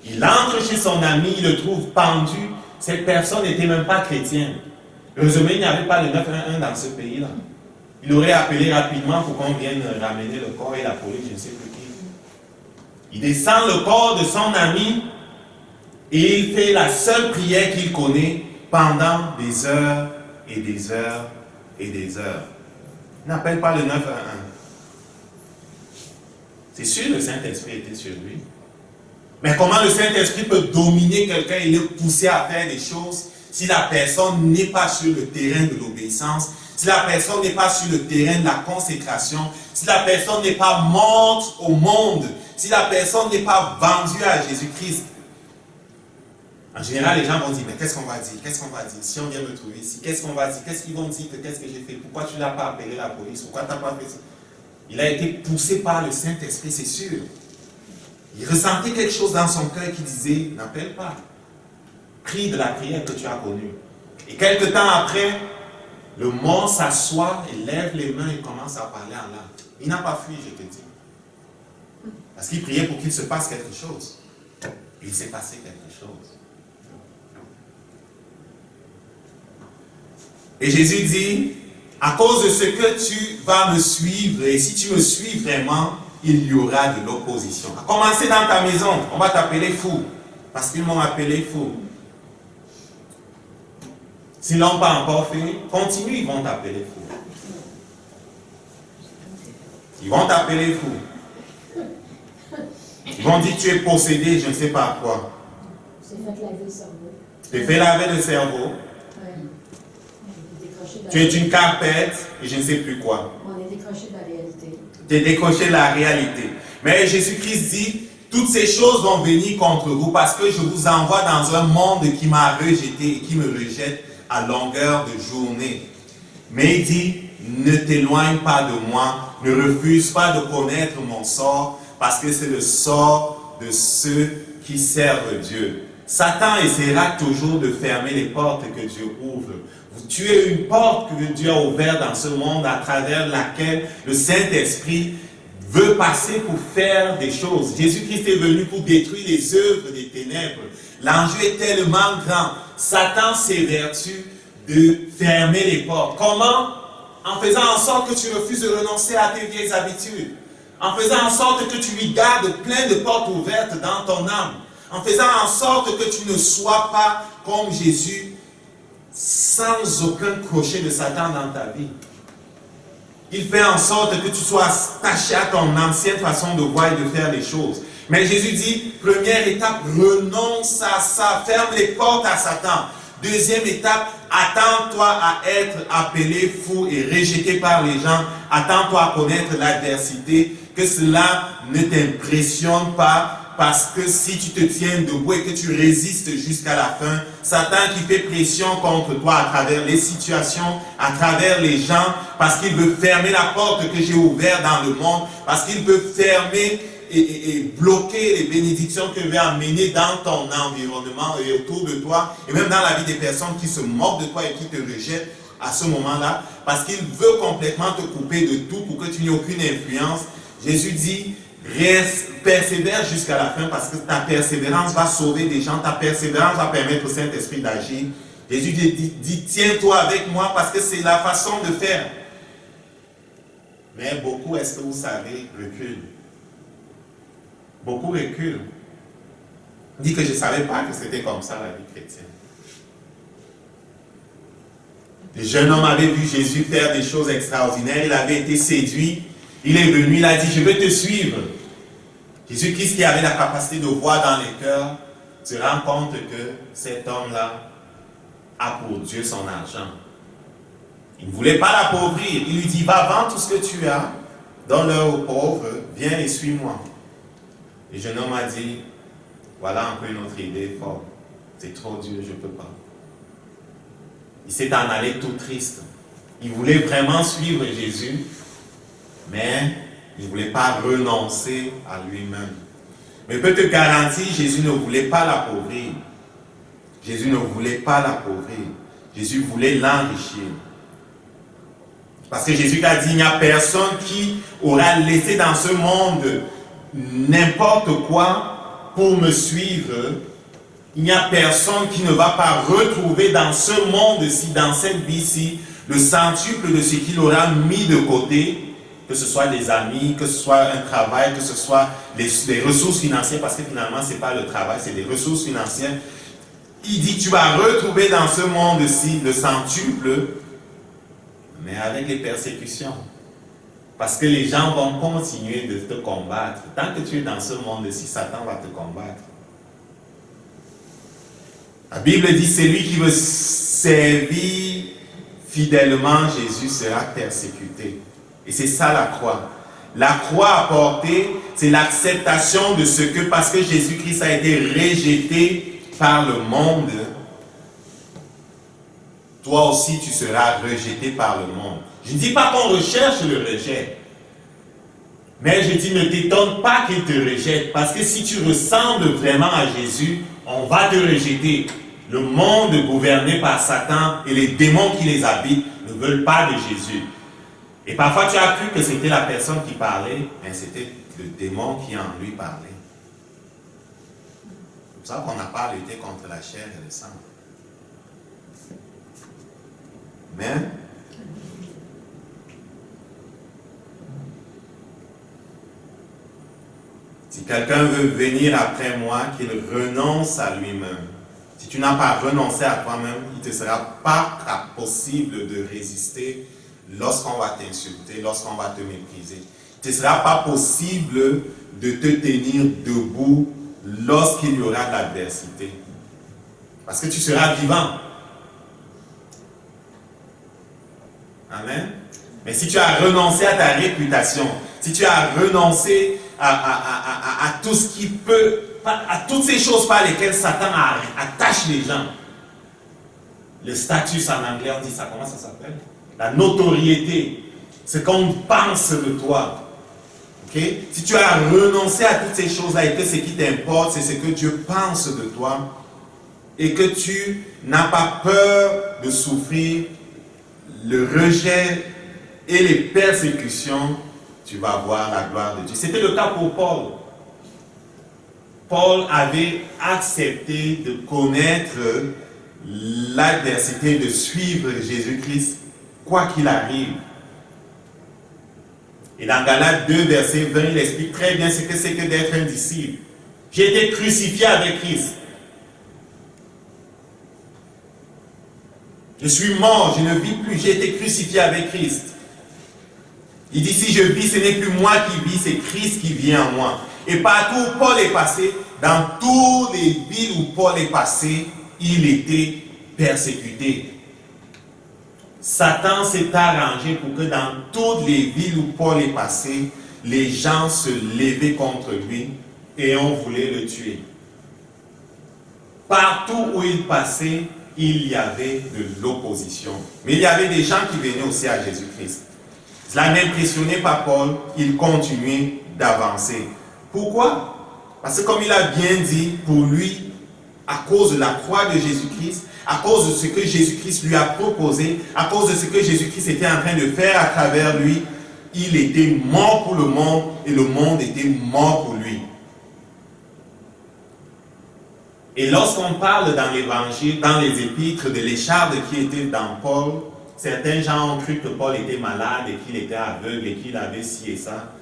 Il entre chez son ami, il le trouve pendu. Cette personne n'était même pas chrétienne. Heureusement, il n'y avait pas le 911 dans ce pays-là. Il aurait appelé rapidement pour qu'on vienne ramener le corps et la police, je ne sais plus qui. Il descend le corps de son ami et il fait la seule prière qu'il connaît pendant des heures et des heures et des heures. Il n'appelle pas le 911. C'est sûr, le Saint-Esprit était sur lui. Mais comment le Saint-Esprit peut dominer quelqu'un et le pousser à faire des choses si la personne n'est pas sur le terrain de l'obéissance, si la personne n'est pas sur le terrain de la consécration, si la personne n'est pas morte au monde, si la personne n'est pas vendue à Jésus-Christ? En général, les gens vont dire, mais qu'est-ce qu'on va dire? Qu'est-ce qu'on va dire? Si on vient me trouver ici, qu'est-ce qu'on va dire? Qu'est-ce qu'ils vont dire? Qu'est-ce que j'ai fait? Pourquoi tu n'as pas appelé la police? Pourquoi tu n'as pas fait ça? Il a été poussé par le Saint-Esprit, c'est sûr. Il ressentait quelque chose dans son cœur qui disait, n'appelle pas. Prie de la prière que tu as connue. Et quelque temps après, le mort s'assoit et lève les mains et commence à parler en langue. Il n'a pas fui, je te dis. Parce qu'il priait pour qu'il se passe quelque chose. Et il s'est passé quelque chose. Et Jésus dit, à cause de ce que tu vas me suivre, et si tu me suis vraiment, il y aura de l'opposition. À commencer dans ta maison, on va t'appeler fou. Parce qu'ils m'ont appelé fou. S'ils ne l'ont pas encore fait, continue, ils vont t'appeler fou. Ils vont t'appeler fou. Ils vont dire tu es possédé, je ne sais pas quoi. C'est fait laver le cerveau. Tu t'es fait laver le cerveau. Tu es une carpette et je ne sais plus quoi. On est décroché de la réalité. Tu es décroché de la réalité. Mais Jésus-Christ dit, toutes ces choses vont venir contre vous parce que je vous envoie dans un monde qui m'a rejeté et qui me rejette à longueur de journée. Mais il dit, ne t'éloigne pas de moi, ne refuse pas de connaître mon sort, parce que c'est le sort de ceux qui servent Dieu. Satan essaiera toujours de fermer les portes que Dieu ouvre. Tu es une porte que Dieu a ouverte dans ce monde à travers laquelle le Saint-Esprit veut passer pour faire des choses. Jésus-Christ est venu pour détruire les œuvres des ténèbres. L'enjeu est tellement grand. Satan s'évertue de fermer les portes. Comment? En faisant en sorte que tu refuses de renoncer à tes vieilles habitudes. En faisant en sorte que tu lui gardes plein de portes ouvertes dans ton âme. En faisant en sorte que tu ne sois pas comme Jésus, sans aucun crochet de Satan dans ta vie. Il fait en sorte que tu sois attaché à ton ancienne façon de voir et de faire les choses. Mais Jésus dit, première étape, renonce à ça, ferme les portes à Satan. Deuxième étape, attends-toi à être appelé fou et rejeté par les gens. Attends-toi à connaître l'adversité, que cela ne t'impressionne pas. Parce que si tu te tiens debout et que tu résistes jusqu'à la fin, Satan qui fait pression contre toi à travers les situations, à travers les gens, parce qu'il veut fermer la porte que j'ai ouverte dans le monde, parce qu'il veut fermer et bloquer les bénédictions que je vais amener dans ton environnement et autour de toi, et même dans la vie des personnes qui se moquent de toi et qui te rejettent à ce moment-là, parce qu'il veut complètement te couper de tout pour que tu n'aies aucune influence. Jésus dit, reste, persévère jusqu'à la fin parce que ta persévérance va sauver des gens, ta persévérance va permettre au Saint-Esprit d'agir. Jésus dit, tiens-toi avec moi parce que c'est la façon de faire. Mais beaucoup, est-ce que vous savez, reculent. Beaucoup reculent. Dit que je ne savais pas que c'était comme ça la vie chrétienne. Le jeune homme avait vu Jésus faire des choses extraordinaires, il avait été séduit. Il est venu, il a dit, je veux te suivre. Jésus-Christ qui avait la capacité de voir dans les cœurs, se rend compte que cet homme-là a pour Dieu son argent. Il ne voulait pas l'appauvrir. Il lui dit, va, vends tout ce que tu as, donne-le aux pauvres, viens et suis-moi. Le jeune homme a dit, voilà un peu une autre idée forte. C'est trop dur, je ne peux pas. Il s'est en allé tout triste. Il voulait vraiment suivre Jésus, mais il ne voulait pas renoncer à lui-même. Mais je peux te garantir, Jésus ne voulait pas l'appauvrir. Jésus ne voulait pas l'appauvrir. Jésus voulait l'enrichir. Parce que Jésus a dit, il n'y a personne qui aura laissé dans ce monde n'importe quoi pour me suivre. Il n'y a personne qui ne va pas retrouver dans ce monde-ci, dans cette vie-ci, le centuple de ce qu'il aura mis de côté, que ce soit des amis, que ce soit un travail, que ce soit les ressources financières, parce que finalement, ce n'est pas le travail, c'est des ressources financières. Il dit, tu vas retrouver dans ce monde-ci le centuple, mais avec les persécutions. Parce que les gens vont continuer de te combattre. Tant que tu es dans ce monde-ci, Satan va te combattre. La Bible dit, celui qui veut servir fidèlement Jésus sera persécuté. Et c'est ça la croix. La croix à porter, c'est l'acceptation de ce que, parce que Jésus-Christ a été rejeté par le monde, toi aussi tu seras rejeté par le monde. Je ne dis pas qu'on recherche le rejet, mais je dis ne t'étonne pas qu'il te rejette, parce que si tu ressembles vraiment à Jésus, on va te rejeter. Le monde gouverné par Satan et les démons qui les habitent ne veulent pas de Jésus. Et parfois tu as cru que c'était la personne qui parlait, mais c'était le démon qui en lui parlait. C'est pour ça qu'on n'a pas lutté contre la chair et le sang. Mais si quelqu'un veut venir après moi, qu'il renonce à lui-même. Si tu n'as pas renoncé à toi-même, il ne te sera pas possible de résister lorsqu'on va t'insulter, lorsqu'on va te mépriser. Il ne te sera pas possible de te tenir debout lorsqu'il y aura de l'adversité. Parce que tu seras vivant. Amen. Mais si tu as renoncé à ta réputation, si tu as renoncé à tout ce qui peut, à toutes ces choses par lesquelles Satan attache les gens, le status en anglais, on dit ça, comment ça s'appelle? La notoriété, ce qu'on pense de toi. Ok? Okay? Si tu as renoncé à toutes ces choses-là et que ce qui t'importe, c'est ce que Dieu pense de toi, et que tu n'as pas peur de souffrir le rejet et les persécutions, tu vas voir la gloire de Dieu. C'était le cas pour Paul. Paul avait accepté de connaître l'adversité, de suivre Jésus-Christ, quoi qu'il arrive. Et dans Galates 2, verset 20, il explique très bien ce que c'est que d'être un disciple. J'ai été crucifié avec Christ. Je suis mort, je ne vis plus, j'ai été crucifié avec Christ. Il dit, si je vis, ce n'est plus moi qui vis, c'est Christ qui vit en moi. Et partout où Paul est passé, dans toutes les villes où Paul est passé, il était persécuté. Satan s'est arrangé pour que dans toutes les villes où Paul est passé, les gens se levaient contre lui et on voulait le tuer. Partout où il passait, il y avait de l'opposition. Mais il y avait des gens qui venaient aussi à Jésus-Christ. Cela n'impressionnait pas Paul, il continuait d'avancer. Pourquoi? Parce que comme il a bien dit, pour lui, à cause de la croix de Jésus-Christ, à cause de ce que Jésus-Christ lui a proposé, à cause de ce que Jésus-Christ était en train de faire à travers lui, il était mort pour le monde et le monde était mort pour lui. Et lorsqu'on parle dans l'évangile, dans les épîtres de l'écharde qui était dans Paul, certains gens ont cru que Paul était malade et qu'il était aveugle et qu'il avait ci et ça.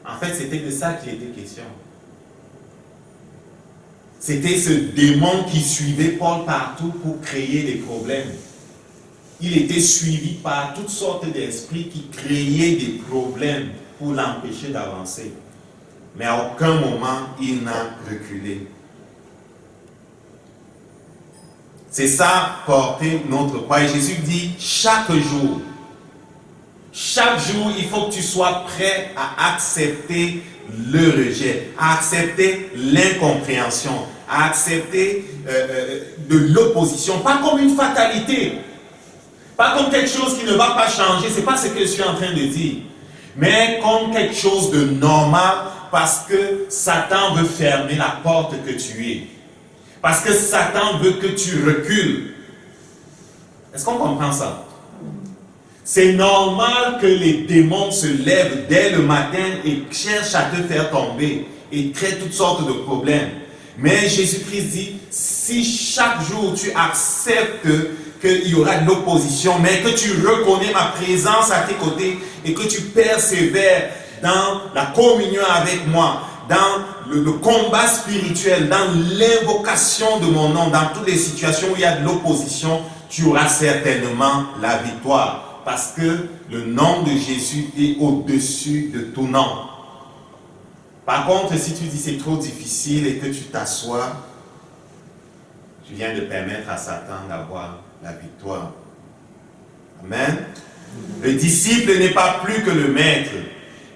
En fait, c'était de ça qu'il était question. C'était ce démon qui suivait Paul partout pour créer des problèmes. Il était suivi par toutes sortes d'esprits qui créaient des problèmes pour l'empêcher d'avancer. Mais à aucun moment, il n'a reculé. C'est ça, porter notre croix. Et Jésus dit, chaque jour, il faut que tu sois prêt à accepter le rejet, à accepter l'incompréhension, à accepter de l'opposition, pas comme une fatalité, pas comme quelque chose qui ne va pas changer, c'est pas ce que je suis en train de dire, mais comme quelque chose de normal parce que Satan veut fermer la porte que tu es, parce que Satan veut que tu recules. Est-ce qu'on comprend ça? C'est normal que les démons se lèvent dès le matin et cherchent à te faire tomber et créent toutes sortes de problèmes. Mais Jésus-Christ dit, si chaque jour tu acceptes qu'il y aura de l'opposition, mais que tu reconnais ma présence à tes côtés et que tu persévères dans la communion avec moi, dans le combat spirituel, dans l'invocation de mon nom, dans toutes les situations où il y a de l'opposition, tu auras certainement la victoire. Parce que le nom de Jésus est au-dessus de tout nom. Par contre, si tu dis c'est trop difficile et que tu t'assois, tu viens de permettre à Satan d'avoir la victoire. Amen. Le disciple n'est pas plus que le maître,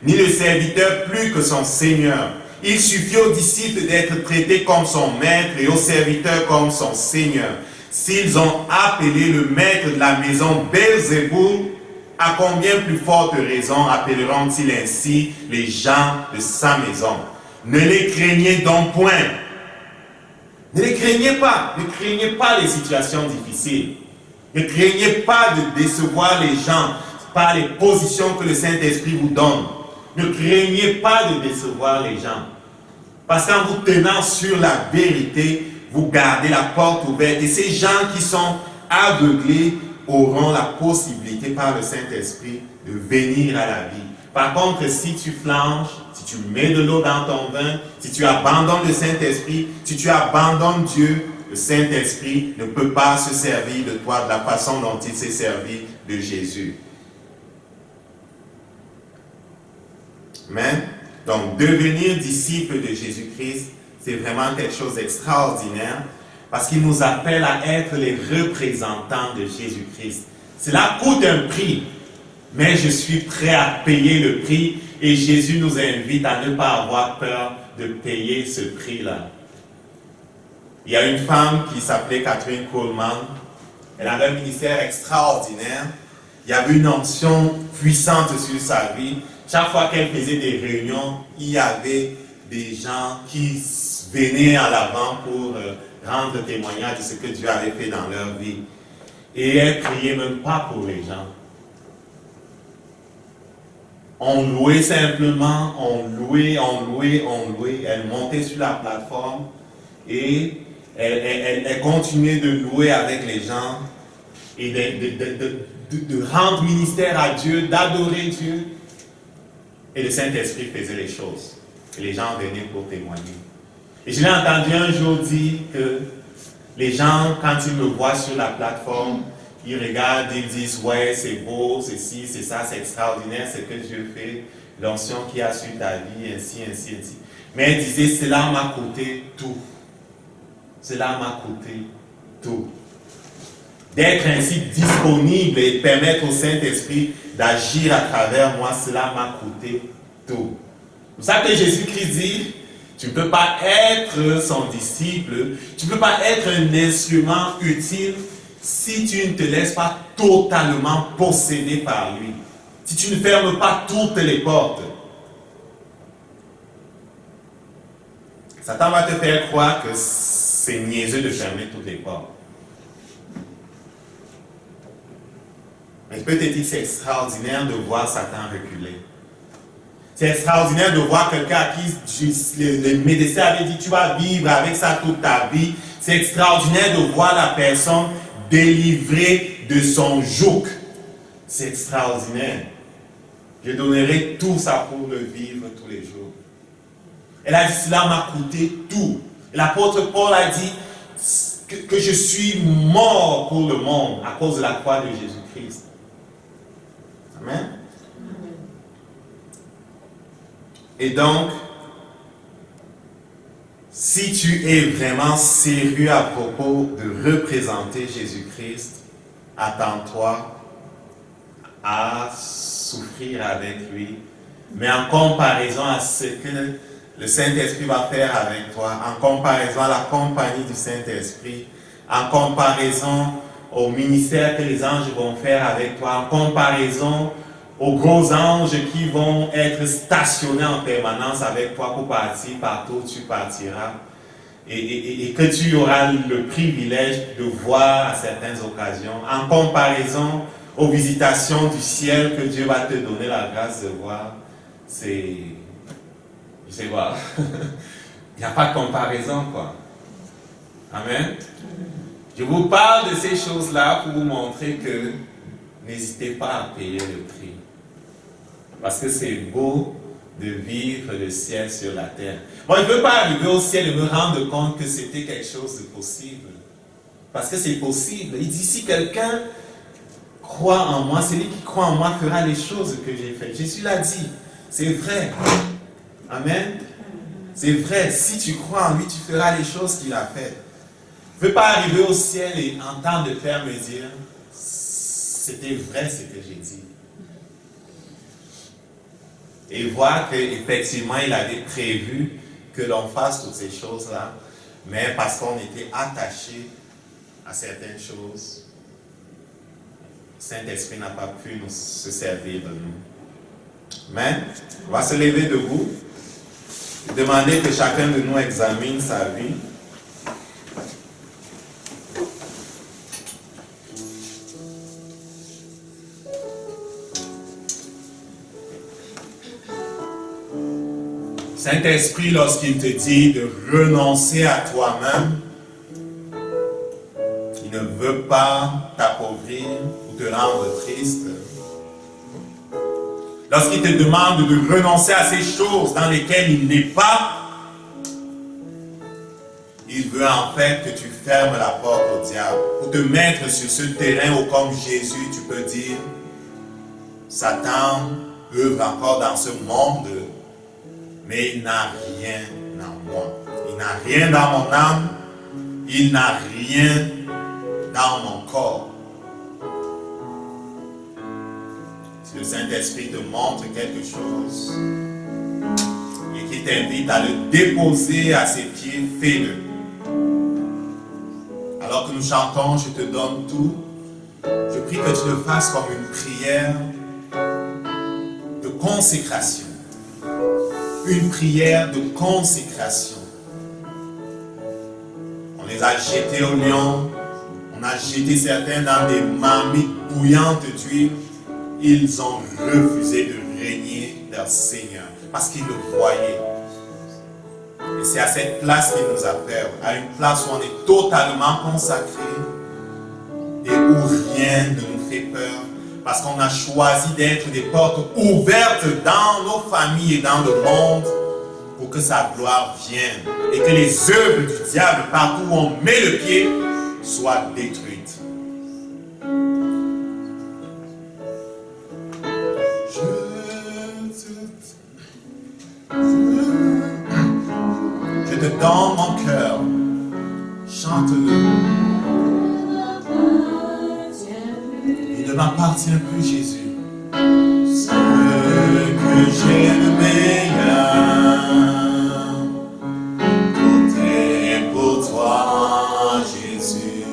ni le serviteur plus que son Seigneur. Il suffit au disciple d'être traité comme son maître et au serviteur comme son Seigneur. S'ils ont appelé le maître de la maison Belzéboul, à combien plus forte raison appelleront-ils ainsi les gens de sa maison? Ne les craignez donc point. Ne les craignez pas. Ne craignez pas les situations difficiles. Ne craignez pas de décevoir les gens par les positions que le Saint-Esprit vous donne. Ne craignez pas de décevoir les gens. Parce qu'en vous tenant sur la vérité, vous gardez la porte ouverte. Et ces gens qui sont aveuglés auront la possibilité par le Saint-Esprit de venir à la vie. Par contre, si tu flanches, si tu mets de l'eau dans ton vin, si tu abandonnes le Saint-Esprit, si tu abandonnes Dieu, le Saint-Esprit ne peut pas se servir de toi de la façon dont il s'est servi de Jésus. Amen. Donc, devenir disciple de Jésus-Christ, c'est vraiment quelque chose d'extraordinaire parce qu'il nous appelle à être les représentants de Jésus-Christ. Cela coûte un prix, mais je suis prêt à payer le prix et Jésus nous invite à ne pas avoir peur de payer ce prix-là. Il y a une femme qui s'appelait Catherine Coleman. Elle avait un ministère extraordinaire. Il y avait une onction puissante sur sa vie. Chaque fois qu'elle faisait des réunions, il y avait des gens qui venaient à l'avant pour rendre témoignage de ce que Dieu avait fait dans leur vie. Et elle ne priait même pas pour les gens. On louait simplement, on louait. Elle montait sur la plateforme et elle continuait de louer avec les gens et de rendre ministère à Dieu, d'adorer Dieu. Et le Saint-Esprit faisait les choses. Et les gens venaient pour témoigner. Et je l'ai entendu un jour dire que les gens, quand ils me voient sur la plateforme, ils regardent, ils disent, ouais, c'est beau, c'est ci, c'est ça, c'est extraordinaire, ce que Dieu fait, l'onction qu'il y a sur ta vie, ainsi. Mais elle disait, cela m'a coûté tout. Cela m'a coûté tout. D'être ainsi disponible et permettre au Saint-Esprit d'agir à travers moi, cela m'a coûté tout. C'est pour ça que Jésus-Christ dit, tu ne peux pas être son disciple, tu ne peux pas être un instrument utile si tu ne te laisses pas totalement posséder par lui. Si tu ne fermes pas toutes les portes. Satan va te faire croire que c'est niaiseux de fermer toutes les portes. Mais je peux te dire que c'est extraordinaire de voir Satan reculer. C'est extraordinaire de voir quelqu'un à qui le médecin avait dit tu vas vivre avec ça toute ta vie. C'est extraordinaire de voir la personne délivrée de son joug. C'est extraordinaire. Je donnerai tout ça pour le vivre tous les jours. Elle a dit cela m'a coûté tout. Et l'apôtre Paul a dit que je suis mort pour le monde à cause de la croix de Jésus-Christ. Amen. Et donc, si tu es vraiment sérieux à propos de représenter Jésus-Christ, attends-toi à souffrir avec lui. Mais en comparaison à ce que le Saint-Esprit va faire avec toi, en comparaison à la compagnie du Saint-Esprit, en comparaison au ministère que les anges vont faire avec toi, en comparaison aux gros anges qui vont être stationnés en permanence avec toi pour partir partout où tu partiras. Et que tu auras le privilège de voir à certaines occasions, en comparaison aux visitations du ciel que Dieu va te donner la grâce de voir, c'est... Je sais pas. Il n'y a pas de comparaison, quoi. Amen. Je vous parle de ces choses-là pour vous montrer que n'hésitez pas à payer le prix. Parce que c'est beau de vivre le ciel sur la terre. Moi, je ne veux pas arriver au ciel et me rendre compte que c'était quelque chose de possible. Parce que c'est possible. Il dit, si quelqu'un croit en moi, celui qui croit en moi fera les choses que j'ai faites. Jésus l'a dit. C'est vrai. Amen. C'est vrai. Si tu crois en lui, tu feras les choses qu'il a faites. Je ne veux pas arriver au ciel et entendre le Père me dire, c'était vrai ce que j'ai dit. Et voir qu'effectivement, il avait prévu que l'on fasse toutes ces choses-là, mais parce qu'on était attaché à certaines choses, le Saint-Esprit n'a pas pu se servir de nous. Mais, on va se lever debout et demander que chacun de nous examine sa vie. Saint-Esprit, lorsqu'il te dit de renoncer à toi-même, il ne veut pas t'appauvrir ou te rendre triste. Lorsqu'il te demande de renoncer à ces choses dans lesquelles il n'est pas, il veut en fait que tu fermes la porte au diable pour te mettre sur ce terrain où, comme Jésus, tu peux dire, Satan œuvre encore dans ce monde, mais il n'a rien en moi. Il n'a rien dans mon âme. Il n'a rien dans mon corps. Si le Saint-Esprit te montre quelque chose et qu'il t'invite à le déposer à ses pieds, fais-le. Alors que nous chantons, je te donne tout, je prie que tu le fasses comme une prière de consécration. Une prière de consécration. On les a jetés au lion. On a jeté certains dans des marmites bouillantes d'huile. Ils ont refusé de régner leur Seigneur parce qu'ils le voyaient. Et c'est à cette place qu'il nous appelle, à une place où on est totalement consacré et où rien ne nous fait peur parce qu'on a choisi d'être des portes ouvertes dans nos familles et dans le monde pour que sa gloire vienne et que les œuvres du diable partout où on met le pied soient détruites. Je te donne mon cœur, chante-le. Il ne m'appartient plus, Jésus. Ce que j'ai de meilleur, tout est pour toi, Jésus.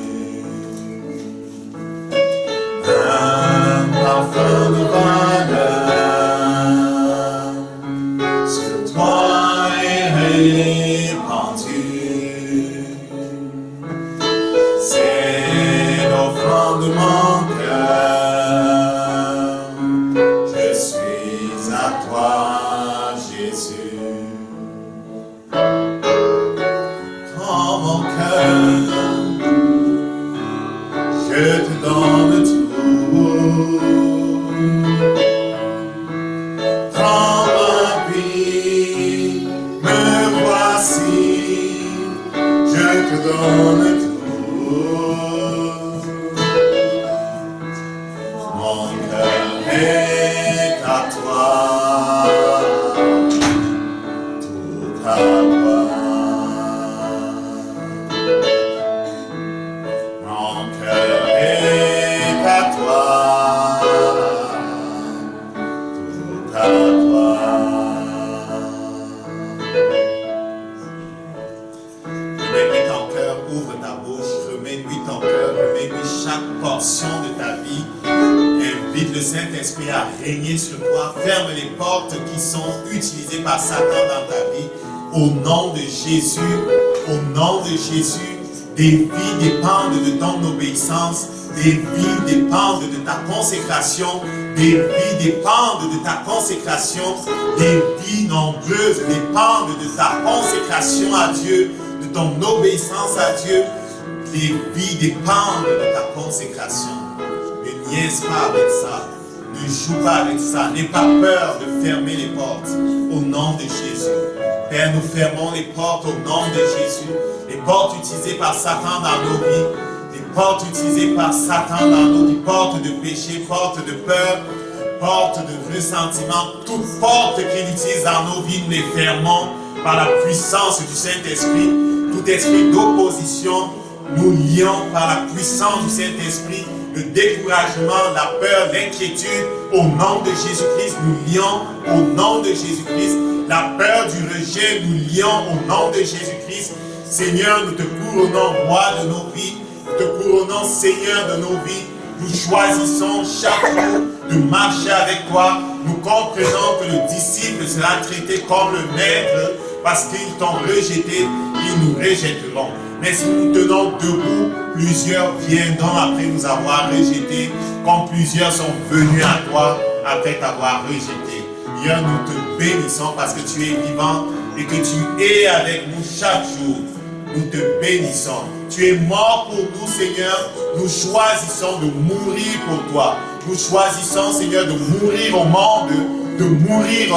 Un parfum de valeur sur toi est répandu. C'est l'offrande de mon cœur. Je suis à toi, Jésus. Prends mon cœur, je te donne tout. Prends ma vie, me voici, je te donne tout. Mon cœur est à toi, tout à toi. Mon cœur est à toi, tout à toi. Remets-lui ton cœur, ouvre ta bouche, remets-lui ton cœur, remets-lui chaque portion de ta vie. Invite le Saint-Esprit à régner sur toi. Ferme les portes qui sont utilisées par Satan dans ta vie. Au nom de Jésus, au nom de Jésus, des vies dépendent de ton obéissance. Des vies dépendent de ta consécration. Des vies dépendent de ta consécration. Des vies nombreuses dépendent de ta consécration à Dieu, de ton obéissance à Dieu. Les vies dépendent de ta consécration. Ne niaise pas avec ça. Ne joue pas avec ça. N'aie pas peur de fermer les portes au nom de Jésus. Père, nous fermons les portes au nom de Jésus. Les portes utilisées par Satan dans nos vies. Les portes utilisées par Satan dans nos vies. Portes de péché, portes de peur, portes de ressentiment. Toutes portes qu'il utilise dans nos vies, nous les fermons par la puissance du Saint-Esprit. Tout esprit d'opposition, nous lions par la puissance du Saint-Esprit le découragement, la peur, l'inquiétude. Au nom de Jésus-Christ, nous lions au nom de Jésus-Christ. La peur du rejet, nous lions au nom de Jésus-Christ. Seigneur, nous te couronnons, roi de nos vies. Nous te couronnons, Seigneur de nos vies. Nous choisissons chaque jour de marcher avec toi. Nous comprenons que le disciple sera traité comme le maître parce qu'ils t'ont rejeté, ils nous rejetteront. Mais si nous tenons debout, plusieurs viendront après nous avoir rejetés, comme plusieurs sont venus à toi après t'avoir rejeté. Dieu, nous te bénissons parce que tu es vivant et que tu es avec nous chaque jour. Nous te bénissons. Tu es mort pour nous, Seigneur. Nous choisissons de mourir pour toi. Nous choisissons, Seigneur, de mourir au monde, de mourir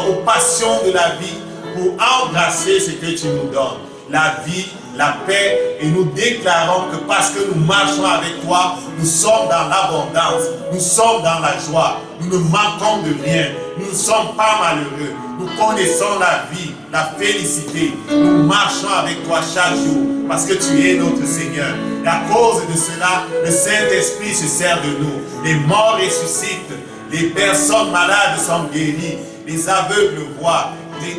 aux passions de la vie pour embrasser ce que tu nous donnes. La vie, la paix, et nous déclarons que parce que nous marchons avec toi, nous sommes dans l'abondance, nous sommes dans la joie, nous ne manquons de rien, nous ne sommes pas malheureux, nous connaissons la vie, la félicité, nous marchons avec toi chaque jour, parce que tu es notre Seigneur. Et à cause de cela, le Saint-Esprit se sert de nous, les morts ressuscitent, les personnes malades sont guéries, les aveugles voient,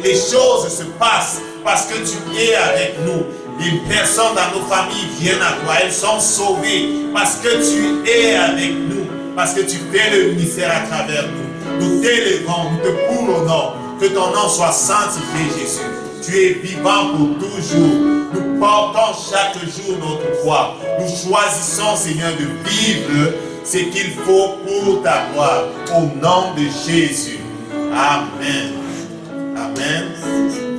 les choses se passent parce que tu es avec nous. Les personnes dans nos familles viennent à toi, elles sont sauvées parce que tu es avec nous, parce que tu fais le ministère à travers nous. Nous t'élevons, nous Que ton nom soit sanctifié, Jésus. Tu es vivant pour toujours. Nous portons chaque jour notre croix. Nous choisissons, Seigneur, de vivre ce qu'il faut pour ta gloire. Au nom de Jésus. Amen. Amen.